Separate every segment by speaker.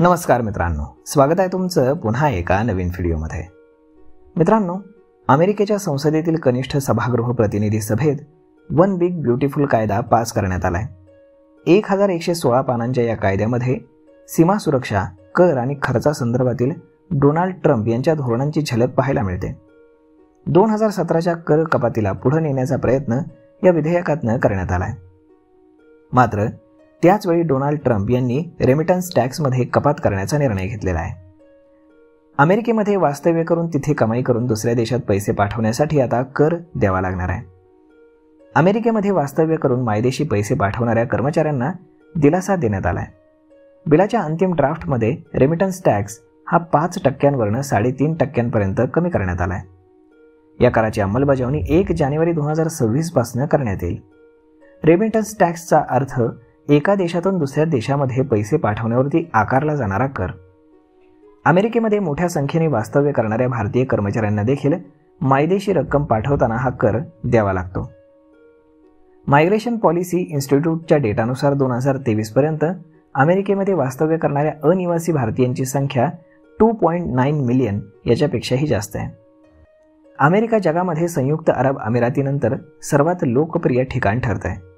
Speaker 1: नमस्कार मित्रांनो, स्वागत आहे तुमचं पुन्हा एका नवीन व्हिडिओमध्ये। मित्रांनो, अमेरिकेच्या संसदेतील कनिष्ठ सभागृह प्रतिनिधी सभेत वन बिग ब्युटिफुल कायदा पास करण्यात आलाय। 1116 पानांच्या या कायद्यामध्ये सीमा सुरक्षा, कर आणि खर्चासंदर्भातील डोनाल्ड ट्रम्प यांच्या धोरणांची झलक पाहायला मिळते। 2017च्या कर कपातीला पुढे नेण्याचा प्रयत्न या विधेयकातून करण्यात आलाय। मात्र त्याचवेळी डोनाल्ड ट्रम्प यांनी रेमिटन्स टॅक्समध्ये कपात करण्याचा निर्णय घेतलेला आहे। अमेरिकेमध्ये वास्तव्य करून तिथे कमाई करून दुसऱ्या देशात पैसे पाठवण्यासाठी आता कर द्यावा लागणार आहे। अमेरिकेमध्ये वास्तव्य करून मायदेशी पैसे पाठवणाऱ्या कर्मचाऱ्यांना दिलासा देण्यात आलाय। बिलाच्या अंतिम ड्राफ्टमध्ये रेमिटन्स टॅक्स हा 5% 3.5% कमी करण्यात आलाय। या कराची अंमलबजावणी 1 जानेवारी 2026 पासून करण्यात येईल। रेमिटन्स टॅक्सचा अर्थ एका देशातून दुसऱ्या देशामध्ये पैसे पाठवण्यावरती आकारला जाणारा कर। अमेरिकेमध्ये मोठ्या संख्येने वास्तव्य करणाऱ्या भारतीय कर्मचाऱ्यांना देखील मायदेशी रक्कम पाठवताना हा कर द्यावा लागतो। मायग्रेशन पॉलिसी इन्स्टिट्यूटच्या डेटानुसार 2023 पर्यंत अमेरिकेमध्ये वास्तव्य करणाऱ्या अनिवासी भारतीयांची संख्या 2.9 मिलियन याच्यापेक्षाही जास्त आहे। अमेरिका जगामध्ये संयुक्त अरब अमिरातीनंतर सर्वात लोकप्रिय ठिकाण ठरत आहे।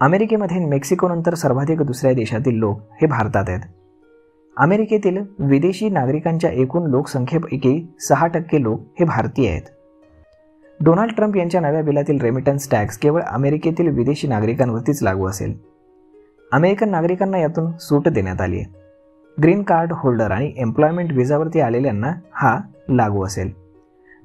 Speaker 1: अमेरिकेमध्ये मेक्सिकोनंतर सर्वाधिक दुसऱ्या देशातील लोक हे भारतात आहेत। अमेरिकेतील विदेशी नागरिकांच्या एकूण लोकसंख्येपैकी 6% लोक हे भारतीय आहेत। डोनाल्ड ट्रम्प यांच्या नव्या बिलातील रेमिटन्स टॅक्स केवळ अमेरिकेतील विदेशी नागरिकांवरतीच लागू असेल। अमेरिकन नागरिकांना यातून सूट देण्यात आली आहे। ग्रीन कार्ड होल्डर आणि एम्प्लॉयमेंट व्हिसावरती आलेल्यांना हा लागू असेल।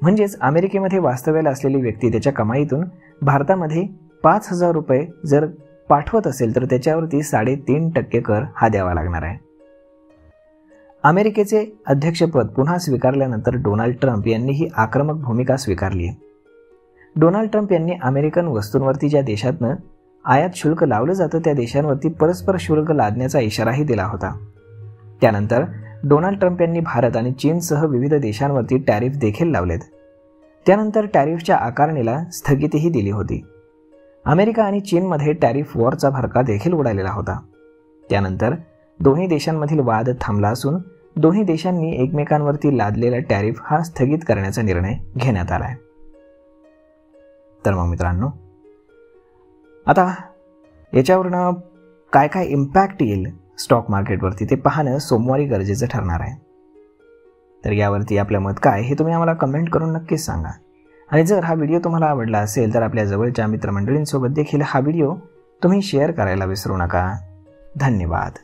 Speaker 1: म्हणजेच अमेरिकेमध्ये वास्तव्याला असलेली व्यक्ती त्याच्या कमाईतून भारतामध्ये 5,000 रुपये जर पाठवत असेल तर त्याच्यावरती 3.5% कर हा द्यावा लागणार आहे। अमेरिकेचे अध्यक्षपद पुन्हा स्वीकारल्यानंतर डोनाल्ड ट्रम्प यांनी ही आक्रमक भूमिका स्वीकारली आहे। डोनाल्ड ट्रम्प यांनी अमेरिकन वस्तूंवरती ज्या देशातनं आयात शुल्क लावलं जातं त्या देशांवरती परस्पर शुल्क लादण्याचा इशाराही दिला होता। त्यानंतर डोनाल्ड ट्रम्प यांनी भारत आणि चीनसह विविध देशांवरती टॅरिफ देखील लावलेत। त्यानंतर टॅरिफच्या आकारणीला स्थगितीही दिली होती। अमेरिका आणि चीनमध्ये टॅरिफ वॉरचा भडका देखील उडालेला होता। त्यानंतर दोन्ही देशांमधील वाद थांबला असून दोन्ही देशांनी एकमेकांवरती लादलेला टॅरिफ हा स्थगित करण्याचा निर्णय घेण्यात आला आहे। तर मग मित्रांनो, आता याच्यावरनं काय काय इम्पॅक्ट येईल स्टॉक मार्केटवरती ते पाहणं सोमवारी गरजेचं ठरणार आहे। तर यावरती आपलं मत काय हे तुम्ही आम्हाला कमेंट करून नक्कीच सांगा। आणि जर हा व्हिडिओ तुम्हाला आवडला असेल तर आपल्या जवळच्या मित्रमंडळींसोबत देखील हा व्हिडिओ तुम्ही शेअर करायला विसरू नका। धन्यवाद।